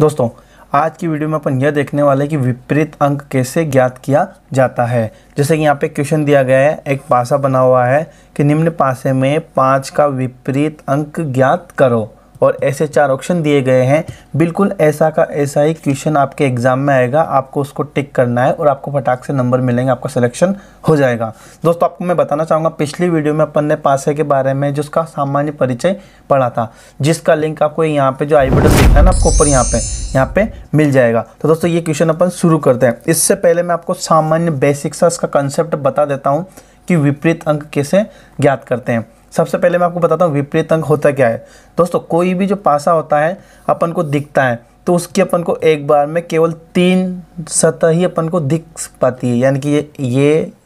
दोस्तों आज की वीडियो में अपन यह देखने वाले हैं कि विपरीत अंक कैसे ज्ञात किया जाता है। जैसे कि यहाँ पे क्वेश्चन दिया गया है, एक पासा बना हुआ है कि निम्न पासे में 5 का विपरीत अंक ज्ञात करो और ऐसे 4 ऑप्शन दिए गए हैं। बिल्कुल ऐसा का ऐसा ही क्वेश्चन आपके एग्जाम में आएगा, आपको उसको टिक करना है और आपको फटाक से नंबर मिलेंगे, आपका सिलेक्शन हो जाएगा। दोस्तों आपको मैं बताना चाहूँगा, पिछली वीडियो में अपन ने पासे के बारे में जिसका सामान्य परिचय पढ़ा था, जिसका लिंक आपको यहाँ पे जो आई बटन दिख रहा है ना आपको ऊपर यहाँ पे मिल जाएगा। तो दोस्तों ये क्वेश्चन अपन शुरू करते हैं। इससे पहले मैं आपको सामान्य बेसिक सा इसका कंसेप्ट बता देता हूँ कि विपरीत अंक कैसे ज्ञात करते हैं। सबसे पहले मैं आपको बताता हूँ विपरीत अंक होता क्या है। दोस्तों कोई भी जो पासा होता है अपन को दिखता है तो उसकी अपन को एक बार में केवल 3 सतह ही अपन को दिख पाती है, यानी कि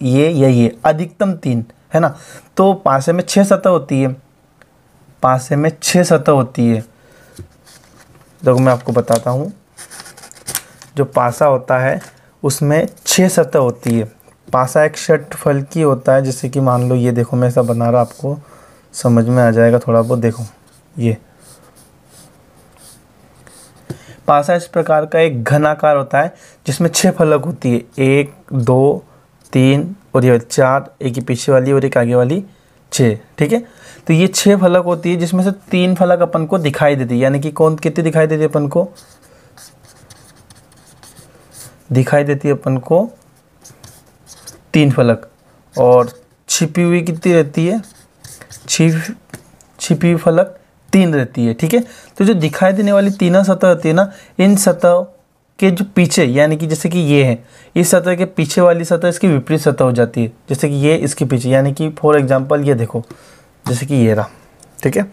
ये अधिकतम 3 है ना। तो पासे में 6 सतह होती है, पासे में 6 सतह होती है। देखो मैं आपको बताता हूँ, जो पासा होता है उसमें 6 सतह होती है। पासा एक षटफल की होता है, जैसे कि मान लो ये देखो मैं ऐसा बना रहा, आपको समझ में आ जाएगा थोड़ा बहुत। देखो ये पासा इस प्रकार का एक घनाकार होता है जिसमें 6 फलक होती है, 1 2 3 और ये 4, एक ही पीछे वाली और एक आगे वाली 6। ठीक है, तो ये 6 फलक होती है जिसमें से 3 फलक अपन को दिखाई देती है, यानी कि कौन कितनी दिखाई देती है अपन को, दिखाई देती है अपन को 3 फलक। और छिपी हुई कितनी रहती है, छिपी हुई फलक 3 रहती है। ठीक है, तो जो दिखाई देने वाली 3 सतह होती है ना, इन सतह के जो पीछे, यानी कि जैसे कि ये है, इस सतह के पीछे वाली सतह इसकी विपरीत सतह हो जाती है। जैसे कि ये इसके पीछे, यानी कि फॉर एग्जांपल ये देखो, जैसे कि ये रहा। ठीक है,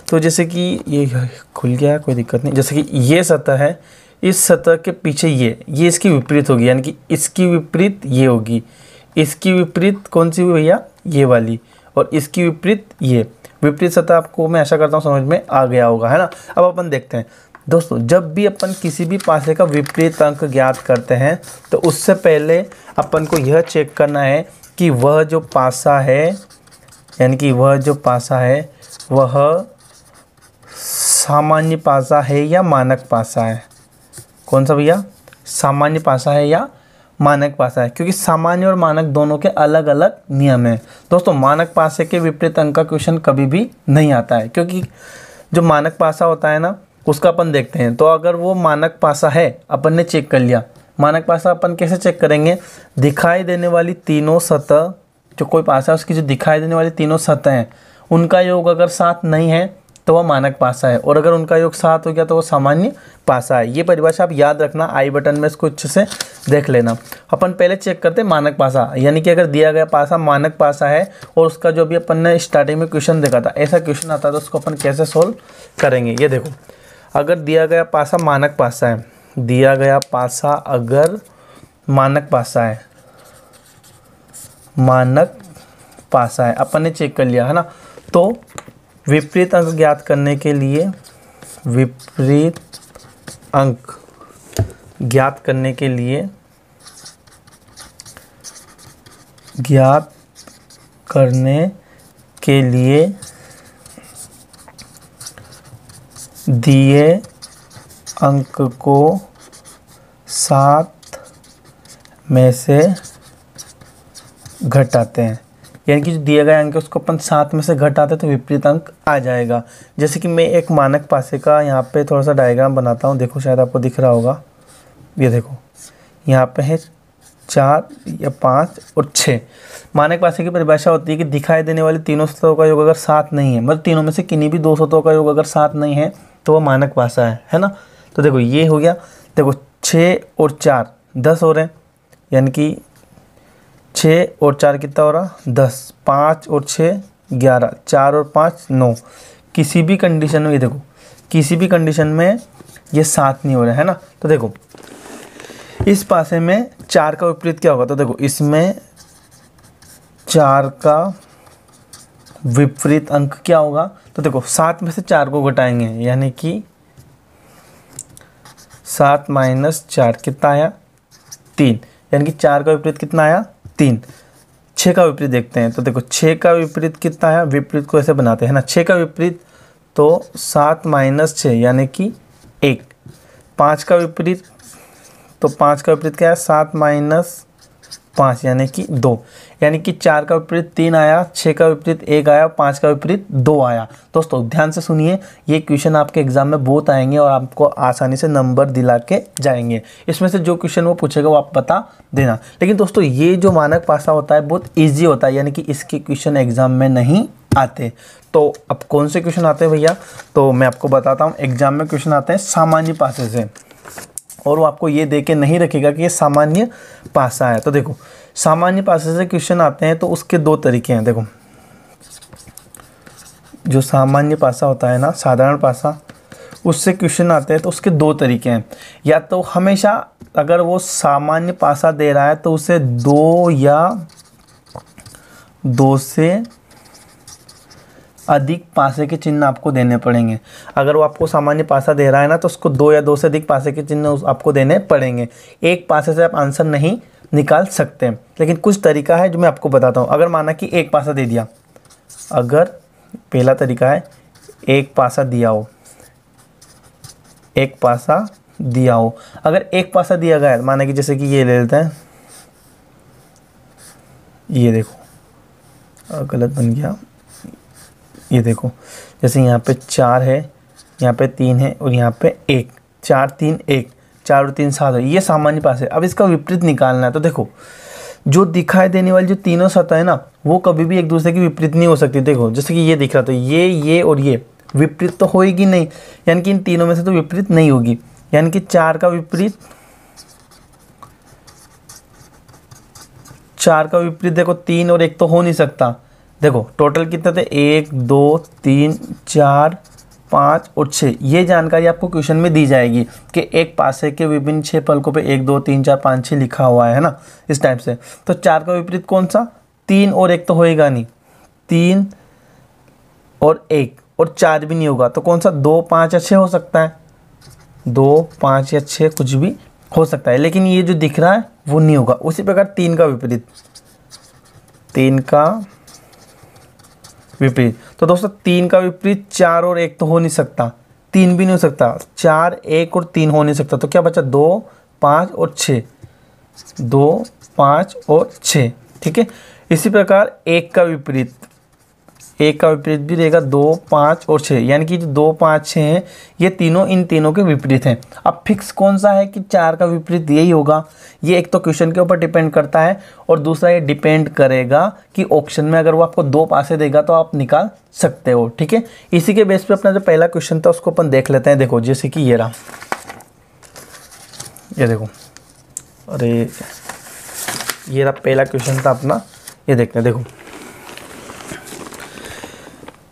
तो जैसे कि ये खुल गया, कोई दिक्कत नहीं। जैसे कि ये सतह है, इस सतह के पीछे ये इसकी विपरीत होगी, यानी कि इसकी विपरीत ये होगी, इसकी विपरीत कौन सी हुई भैया, ये वाली, और इसकी विपरीत ये। विपरीत सतह आपको मैं आशा करता हूँ समझ में आ गया होगा, है ना। अब अपन देखते हैं दोस्तों, जब भी अपन किसी भी पासे का विपरीत अंक ज्ञात करते हैं तो उससे पहले अपन को यह चेक करना है कि वह जो पासा है, यानी कि वह जो पासा है वह सामान्य पासा है या मानक पासा है। कौन सा भैया, सामान्य पासा है या मानक पासा है, क्योंकि सामान्य और मानक दोनों के अलग अलग नियम हैं। दोस्तों मानक पासे के विपरीत अंक का क्वेश्चन कभी भी नहीं आता है, क्योंकि जो मानक पासा होता है ना उसका अपन देखते हैं। तो अगर वो मानक पासा है, अपन ने चेक कर लिया, मानक पासा अपन कैसे चेक करेंगे, दिखाई देने वाली तीनों सतह, जो कोई पासा है उसकी जो दिखाई देने वाली तीनों सतह हैं उनका योग अगर 7 नहीं है तो वह मानक पासा है, और अगर उनका योग 7 हो गया तो वह सामान्य पासा है। ये परिभाषा आप याद रखना, आई बटन में इसको अच्छे से देख लेना। अपन पहले चेक करते हैं मानक पासा, यानी कि अगर दिया गया पासा मानक पासा है और उसका जो भी अपन ने स्टार्टिंग में क्वेश्चन देखा था, ऐसा क्वेश्चन आता है तो उसको अपन कैसे सोल्व करेंगे। ये देखो, अगर दिया गया पासा मानक पासा है, दिया गया पासा अगर मानक पासा है, मानक पासा है, अपन ने चेक कर लिया है ना। तो विपरीत अंक ज्ञात करने के लिए, विपरीत अंक ज्ञात करने के लिए, ज्ञात करने के लिए दिए अंक को 7 में से घटाते हैं, यानी कि जो दिए गए अंक है उसको अपन 7 में से घटाते हैं तो विपरीत अंक आ जाएगा। जैसे कि मैं एक मानक पासे का यहाँ पे थोड़ा सा डायग्राम बनाता हूँ, देखो शायद आपको दिख रहा होगा। ये देखो यहाँ पे है 4 या 5 और 6। मानक पासे की परिभाषा होती है कि दिखाई देने वाली तीनों सतहों का योग अगर 7 नहीं है, मतलब तीनों में से किन्हीं भी 2 सतहों का योग अगर 7 नहीं है तो वह मानक पासा है ना। तो देखो ये हो गया, देखो 6 और 4 10 हो रहे हैं, यानी कि 6 और 4 कितना हो रहा, 10, 5 और 6 11, 4 और 5 9। किसी भी कंडीशन में, ये देखो किसी भी कंडीशन में ये 7 नहीं हो रहा है ना। तो देखो इस पासे में 4 का विपरीत क्या होगा, तो देखो इसमें 4 का विपरीत अंक क्या होगा, तो देखो 7 में से 4 को घटाएंगे, यानी कि 7 - 4 कितना आया 3, यानी कि 4 का विपरीत कितना आया 3। 6 का विपरीत देखते हैं, तो देखो 6 का विपरीत कितना है, विपरीत को ऐसे बनाते हैं ना, 6 का विपरीत तो 7 - 6 यानी कि 1। 5 का विपरीत, तो 5 का विपरीत क्या है 7 माइनस 5 यानी कि 2, यानी कि 4 का विपरीत 3 आया, 6 का विपरीत 1 आया, 5 का विपरीत 2 आया। दोस्तों ध्यान से सुनिए, ये क्वेश्चन आपके एग्जाम में बहुत आएंगे और आपको आसानी से नंबर दिला के जाएंगे। इसमें से जो क्वेश्चन वो पूछेगा वो आप बता देना। लेकिन दोस्तों ये जो मानक पासा होता है बहुत ईजी होता है, यानी कि इसके क्वेश्चन एग्जाम में नहीं आते। तो अब कौन से क्वेश्चन आते हैं भैया, तो मैं आपको बताता हूँ। एग्जाम में क्वेश्चन आते हैं सामान्य पासे से, और वो आपको ये दे के नहीं रखेगा कि ये सामान्य पासा है। तो देखो सामान्य पासे से क्वेश्चन आते हैं तो उसके 2 तरीके हैं। देखो जो सामान्य पासा होता है ना, साधारण पासा, उससे क्वेश्चन आते हैं तो उसके 2 तरीके हैं। या तो हमेशा अगर वो सामान्य पासा दे रहा है तो उसे 2 या 2 से अधिक पासे के चिन्ह आपको देने पड़ेंगे। अगर वो आपको सामान्य पासा दे रहा है ना तो उसको 2 या 2 से अधिक पासे के चिन्ह आपको देने पड़ेंगे। एक पासे से आप आंसर नहीं निकाल सकते, लेकिन कुछ तरीका है जो मैं आपको बताता हूँ। अगर माना कि एक पासा दे दिया, अगर पहला तरीका है एक पासा दिया हो, एक पासा दिया हो, अगर एक पासा दिया गया है, माना कि जैसे कि ये ले लेते हैं, ये देखो गलत बन गया, ये देखो जैसे यहाँ पे 4 है, यहाँ पे 3 है और यहाँ पे 1, 4 3 1, 4 और 3 7 है, ये सामान्य पास है। अब इसका विपरीत निकालना है। तो देखो जो दिखाई देने वाली जो तीनों सतह है ना, वो कभी भी एक दूसरे की विपरीत नहीं हो सकती। देखो जैसे कि ये दिख रहा, तो ये और ये विपरीत तो होएगी नहीं, यानी कि इन तीनों में से तो विपरीत नहीं होगी। यानी कि 4 का विपरीत, 4 का विपरीत देखो 3 और 1 तो हो नहीं सकता। देखो टोटल कितने थे, 1 2 3 4 5 और 6। ये जानकारी आपको क्वेश्चन में दी जाएगी कि एक पासे के विभिन्न 6 फलकों पे 1 2 3 4 5 6 लिखा हुआ है ना, इस टाइप से। तो 4 का विपरीत कौन सा, 3 और 1 तो होएगा नहीं, 3 और 1 और 4 भी नहीं होगा, तो कौन सा 2 5 या 6 हो सकता है, 2 5 या 6 कुछ भी हो सकता है, लेकिन ये जो दिख रहा है वो नहीं होगा। उसी प्रकार 3 का विपरीत, 3 का विपरीत, तो दोस्तों 3 का विपरीत 4 और 1 तो हो नहीं सकता, 3 भी नहीं हो सकता, 4 1 और 3 हो नहीं सकता। तो क्या बचा, 2 5 और 6, 2 5 और 6, ठीक है। इसी प्रकार 1 का विपरीत, 1 का विपरीत भी रहेगा 2 5 और 6, यानी कि जो 2 5 6 हैं ये तीनों इन तीनों के विपरीत हैं। अब फिक्स कौन सा है कि 4 का विपरीत यही होगा, ये एक तो क्वेश्चन के ऊपर डिपेंड करता है, और दूसरा ये डिपेंड करेगा कि ऑप्शन में अगर वो आपको 2 पासे देगा तो आप निकाल सकते हो, ठीक है। इसी के बेस पे अपना जो पहला क्वेश्चन था उसको अपन देख लेते हैं। देखो जैसे कि ये रहा, ये देखो, अरे ये रहा पहला क्वेश्चन था अपना, ये देखते हैं। देखो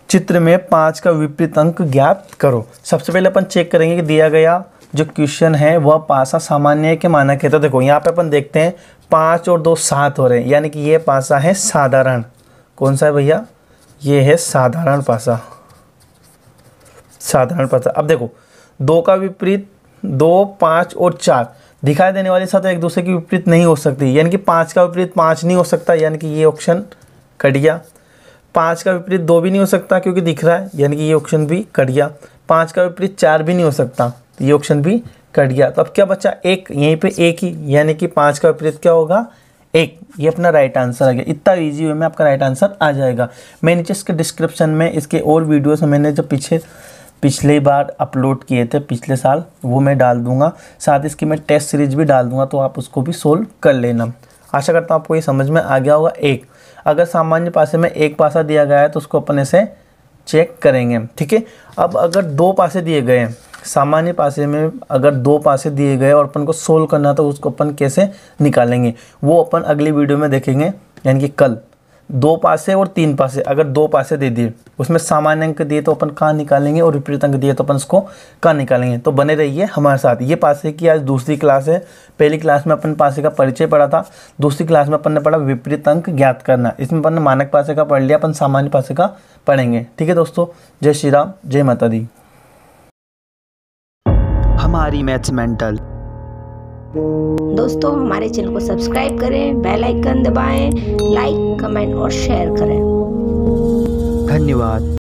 चित्र में 5 का विपरीत अंक ज्ञात करो। सबसे पहले अपन चेक करेंगे कि दिया गया जो क्वेश्चन है वह पासा सामान्य है कि मानक है। तो देखो यहाँ पे अपन देखते हैं 5 और 2 7 हो रहे हैं, यानी कि ये पासा है साधारण। कौन सा है भैया, ये है साधारण पासा, साधारण पासा। अब देखो 2 का विपरीत 2 5 और 4 दिखाई देने वाली सतह एक दूसरे की विपरीत नहीं हो सकती, यानी कि 5 का विपरीत 5 नहीं हो सकता, यानी कि ये ऑप्शन कट गया। 5 का विपरीत 2 भी नहीं हो सकता क्योंकि दिख रहा है, यानी कि ये ऑप्शन भी कट गया। 5 का विपरीत 4 भी नहीं हो सकता, तो ये ऑप्शन भी कट गया। तो अब क्या बचा, एक, यहीं पे एक ही, यानी कि 5 का विपरीत क्या होगा, 1। ये अपना राइट आंसर आ गया। इतना ईजी वे में आपका राइट आंसर आ जाएगा। मैं नीचे इसके डिस्क्रिप्शन में इसके और वीडियोस मैंने जो पिछले बार अपलोड किए थे पिछले साल, वो मैं डाल दूंगा। साथ इसकी मैं टेस्ट सीरीज भी डाल दूंगा, तो आप उसको भी सोल्व कर लेना। आशा करता हूँ आपको ये समझ में आ गया होगा। एक, अगर सामान्य पासे में एक पासा दिया गया है तो उसको अपन ऐसे चेक करेंगे, ठीक है। अब अगर 2 पासे दिए गए हैं, सामान्य पासे में अगर 2 पासे दिए गए और अपन को सोल्व करना तो उसको अपन कैसे निकालेंगे वो अपन अगली वीडियो में देखेंगे, यानी कि कल। 2 पासे और 3 पासे, अगर 2 पासे दे दिए उसमें सामान्य अंक दिए तो अपन कहाँ निकालेंगे, और विपरीत अंक दिए तो अपन उसको कहाँ निकालेंगे। तो बने रहिए हमारे साथ। ये पासे की आज दूसरी क्लास है। पहली क्लास में अपन पासे का परिचय पढ़ा था, दूसरी क्लास में अपन ने पढ़ा विपरीत अंक ज्ञात करना। इसमें अपन ने मानक पासे का पढ़ लिया, अपन सामान्य पासे का पढ़ेंगे, ठीक है दोस्तों। जय श्री राम, जय माता दी। हमारी मैथ्स मेंटल। दोस्तों हमारे चैनल को सब्सक्राइब करें, बेल आइकन दबाएं, लाइक कमेंट और शेयर करें। धन्यवाद।